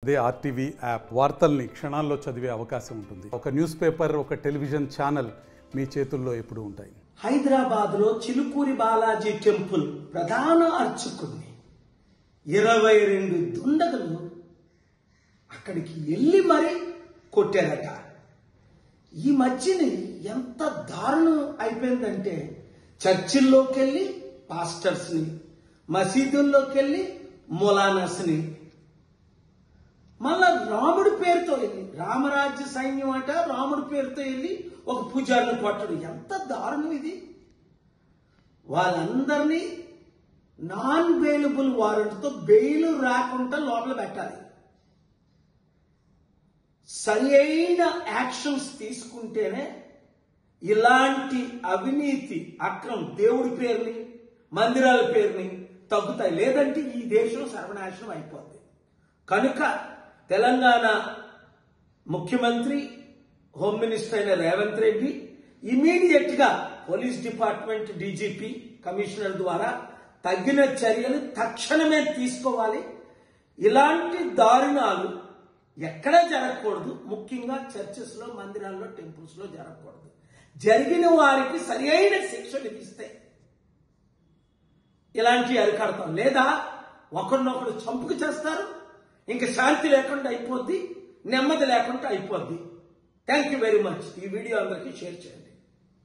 అదే RTV app వార్తల్ని క్షణాల్లో చదివే అవకాశం ఉంటుంది. ఒక న్యూస్ పేపర్, ఒక టెలివిజన్ ఛానల్ మీ చేతుల్లో ఎప్పుడూ ఉంటాయి. హైదరాబాద్లో చిలుకూరి బాలాజీ టెంపుల్ ప్రధాన అర్చకుడిని 22 దుండగులు అక్కడికి వెళ్ళి మరి కొట్టారట. ఈ మధ్యని ఎంత దారుణం అయిపోయిందంటే చర్చిల్లోకి వెళ్ళి పాస్టర్స్ని, మసీదుల్లోకి వెళ్ళి మొలానాస్ని, మళ్ళా రాముడి పేరుతో వెళ్ళి రామరాజ్య సైన్యం అట రాముడి పేరుతో వెళ్ళి ఒక పూజారిని కొట్టడు. ఎంత దారుణం ఇది! వాళ్ళందరినీ నాన్ బెయిలబుల్ వారెంట్తో బెయిల్ రాకుండా లోపల పెట్టాలి. సరి అయిన యాక్షన్స్ తీసుకుంటేనే ఇలాంటి అవినీతి, అక్రమం, దేవుడి పేరుని, మందిరాల పేరుని తగ్గుతాయి. లేదంటే ఈ దేశం సర్వనాశనం అయిపోద్ది. కనుక తెలంగాణ ముఖ్యమంత్రి, హోమ్ మినిస్టర్ అయిన రేవంత్ రెడ్డి ఇమీడియట్ గా పోలీస్ డిపార్ట్మెంట్, డీజీపీ, కమిషనర్ ద్వారా తగిన చర్యలు తక్షణమే తీసుకోవాలి. ఇలాంటి దారుణాలు ఎక్కడా జరగకూడదు. ముఖ్యంగా చర్చెస్ లో, మందిరాల్లో, టెంపుల్స్ లో జరగకూడదు. జరిగిన వారికి సరి అయిన శిక్ష విధిస్తే ఇలాంటి అరికడతాం. లేదా ఒకరినొకరు చంపుకు చేస్తారు, ఇంకా శాంతి లేకుండా అయిపోద్ది, నెమ్మది లేకుండా అయిపోద్ది. Thank you very much. ఈ వీడియో అందరికీ షేర్ చేయండి.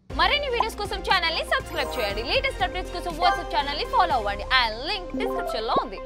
మరిన్ని వీడియోస్ కోసం ఛానల్ ని సబ్స్క్రైబ్ చేయండి. లేటెస్ట్ అప్డేట్స్ కోసం వాట్సాప్ ఛానల్ ని ఫాలో అవ్వండి. ఆ లింక్ డిస్క్రిప్షన్ లో ఉంది.